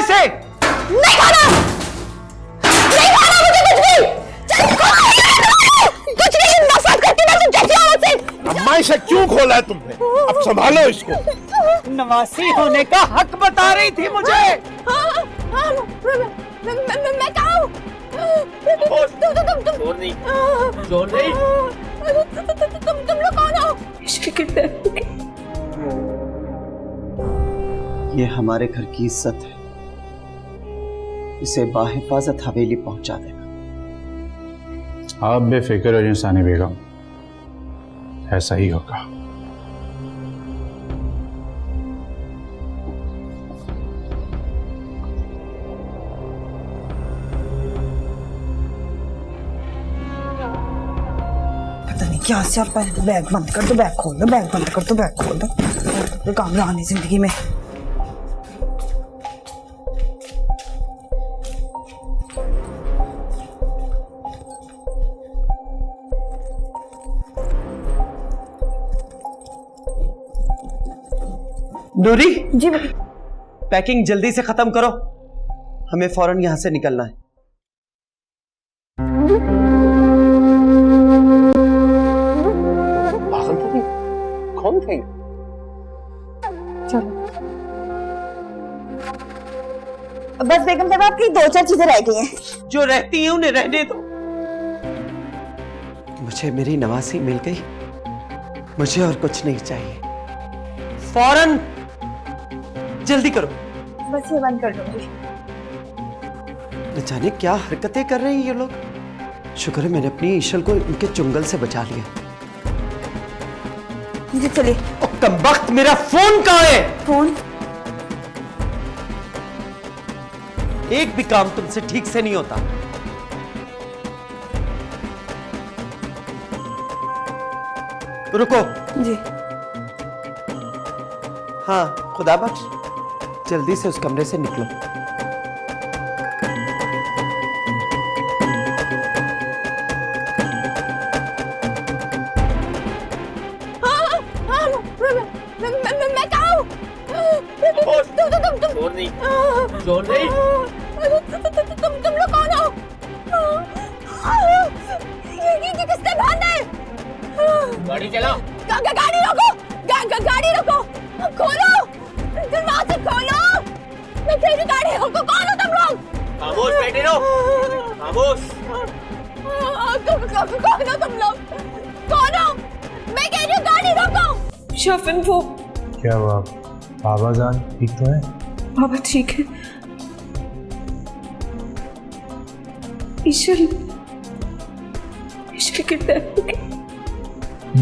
इसे। नहीं खाना, नहीं खाना मुझे कुछ भी। कुछ नहीं, नफरत करती मैं तुम जैसी औरत से। अम्मा इसे क्यों खोला है तुमने? अब संभालो इसको। नवासी होने का हक बता रही थी मुझे। मैं कहाँ हूँ? तुम नहीं, जोर नहीं। तुम लोग कौन हो? इश्क करते हैं। ये हमारे घर की इज्जत है, इसे बाहिफाजत हवेली पहुंचा देना। आप बेफिक्र हो इंसानी बेगम, ऐसा ही होगा। पता नहीं क्या से आप बैग बंद कर दो, बैग खोल दो, बैग बंद कर दो, बैग खोल दो। कोई काम रहा नहीं जिंदगी में। नूरी, जी पैकिंग जल्दी से खत्म करो, हमें फौरन यहां से निकलना है। पागल तो नहीं, कौन थी? चलो बस बेगम साहब आपकी 2-4 चीजें रह गई हैं। जो रहती हैं उन्हें रहने दो। मुझे मेरी नवासी मिल गई, मुझे और कुछ नहीं चाहिए। फौरन जल्दी करो। बस ये बंद कर दूंगी। न जाने क्या हरकतें कर रहे हैं ये लोग। शुक्र है मैंने अपनी ईशल को इनके चुंगल से बचा लिया। जी चलिए। ओ कमबख्त, मेरा फोन कहाँ है? फोन? एक भी काम तुमसे ठीक से नहीं होता। रुको। जी हाँ, खुदा बख्श, जल्दी से उस कमरे से निकलो। मैं कहाँ हूँ? जोर नहीं, जोर नहीं। तुम लोग कौन हो? ये किसने बांधा है? गाड़ी चलाओ। गाड़ी रोको, गाड़ी रोको, खोलो, दरवाजा खोलो। मैं तेरी गाड़ी रोको। कौन हो तुम लोग? खामोश बैठे रहो, खामोश। कौन हो तुम लोग? कौन हो? मैं कह रही हूँ गाड़ी रोको। शफिन वो क्या हुआ? बाबा जान ठीक तो है? बाबा ठीक है। ईशल किडनैप हो गई।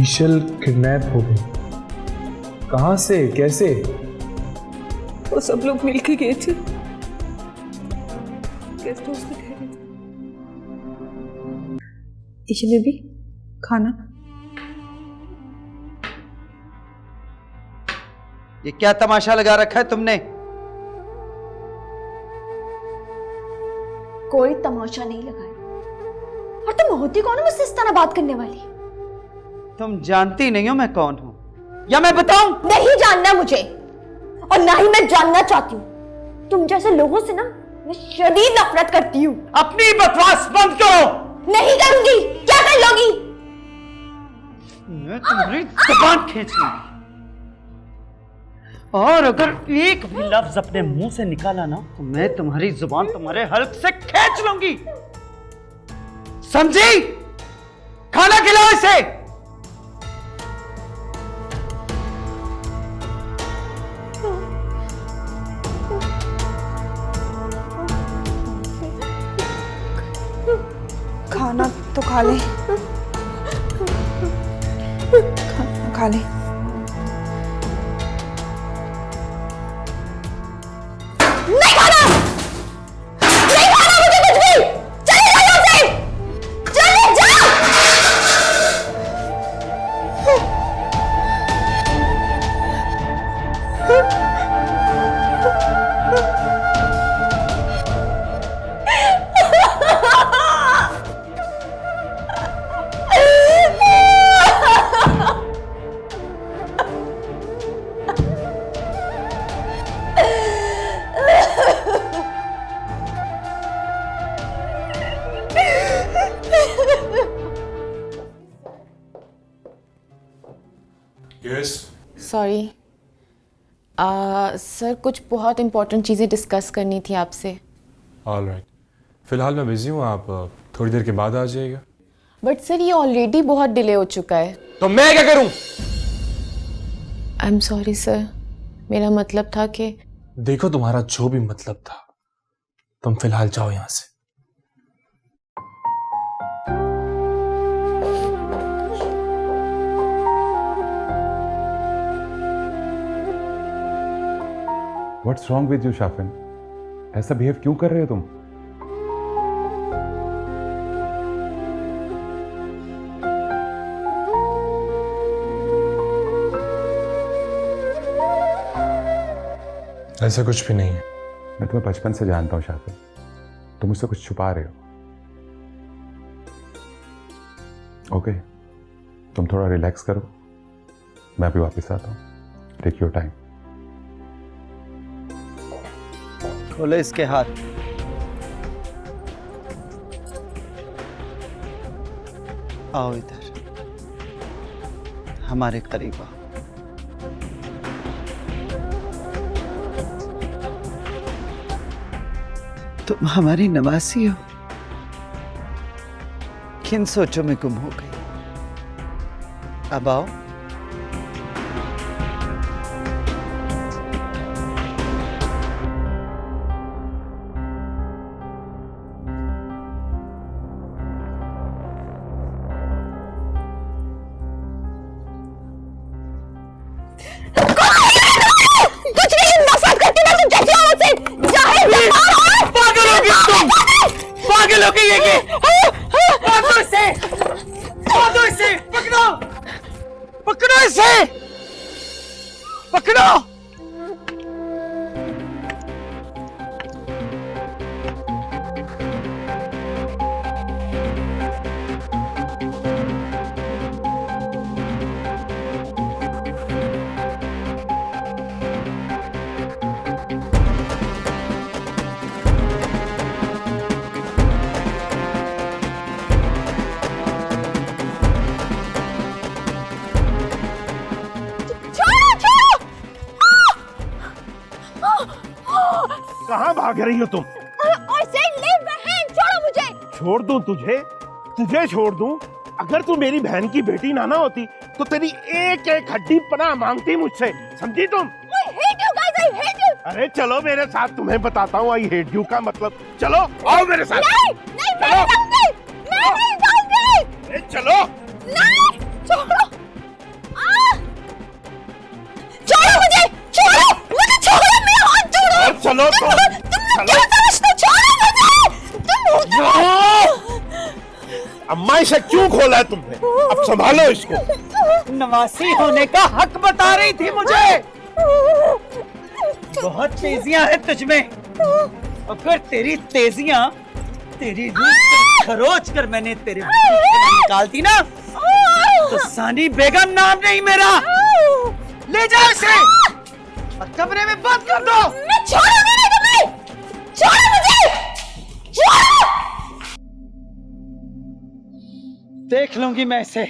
ईशल किडनैप हो गई? कहाँ से, कैसे? वो सब लोग मिलके गए थे, गेस्ट हाउस में ठहरे थे। ईशल बेबी, खाना। ये क्या तमाशा लगा रखा है तुमने? कोई तमाशा नहीं लगाया। और तुम होती कौन हो मुझसे इस तरह बात करने वाली? तुम जानती नहीं हो मैं कौन हूं, या मैं बताऊं? नहीं जानना मुझे, और ना ही मैं जानना चाहती हूँ। तुम जैसे लोगों से ना मैं शदीद नफरत करती हूँ। अपनी बकवास बंद करो। नहीं करूंगी। क्या कर लोगी? मैं तुम्हारी जुबान खींच लूंगी, और अगर एक भी लफ्ज अपने मुंह से निकाला ना तो मैं तुम्हारी जुबान तुम्हारे हल्क से खींच लूंगी, समझी? खाना खिलाओ इसे। खाना तो खा ले, खा ले। नहीं खाना, नहीं खाना मुझे कुछ भी। चले जाओ यहाँ से, चले जाओ। यस सॉरी सर, कुछ बहुत इंपॉर्टेंट चीज़ें डिस्कस करनी थी आपसे। ऑलराइट, फिलहाल मैं बिजी हूँ, आप थोड़ी देर के बाद आ जाइएगा। बट सर, ये ऑलरेडी बहुत डिले हो चुका है। तो मैं क्या करूँ? आई एम सॉरी सर, मेरा मतलब था कि देखो, तुम्हारा जो भी मतलब था, तुम फिलहाल जाओ यहां से। What's wrong with you, Shafin? ऐसा बिहेव क्यों कर रहे हो तुम? ऐसा कुछ भी नहीं है। मैं तुम्हें बचपन से जानता हूं शाफिन, तुम मुझसे कुछ छुपा रहे हो। ओके, तुम थोड़ा रिलैक्स करो, मैं अभी वापस आता हूं। Take your time. खोलो इसके हाथ। आओ इधर, हमारे करीब आओ। तुम हमारी नवासी हो, किन सोचों में गुम हो गई। अब आओ। कुछ नहीं, नफरत करती मैं तुम जैसी औरत से। जाहिर बेकार हो। पागल हो गई तुम, पागल हो गई है कि पकड़ो इसे, पकड़ो इसे, पकड़ो, पकड़ो इसे, पकड़ो। कहाँ भाग रही हो तुम? और से ले बहन, छोड़ो मुझे। छोड़ दूं तुझे? तुझे छोड़ दूं? अगर तू मेरी बहन की बेटी ना होती तो तेरी एक एक हड्डी पनाह मांगती मुझसे, समझी तुम? I hate you guys, I hate you। अरे चलो मेरे साथ, तुम्हें बताता हूँ आई हेट यू का मतलब। चलो आओ मेरे साथ। नहीं, नहीं, मैं नहीं जाऊंगी, मैं नहीं जाऊंगी। अरे चलो। नहीं, छोड़ो। छोड़ो मुझे, छोड़ो मुझे, छोड़ो मेरा हाथ, छोड़ो। और चलो तुम क्या समझते हो? छोड़ो मुझे। अम्मा इसे क्यों खोला है तुमने? अब संभालो इसको। नवासी होने का हक बता रही थी मुझे। बहुत तेजियां हैं तुझमें, अगर तेरी तेजियां तेरी रूह से खरोच कर मैंने तेरे निकालती ना, तो सानी बेगम नाम नहीं मेरा। ले जाओ इसे और कमरे में बंद कर दो। मैं छोड़ूंगी नहीं तुम्हें, छोड़ो मुझे, छोड़ो। देख लूंगी मैं इसे।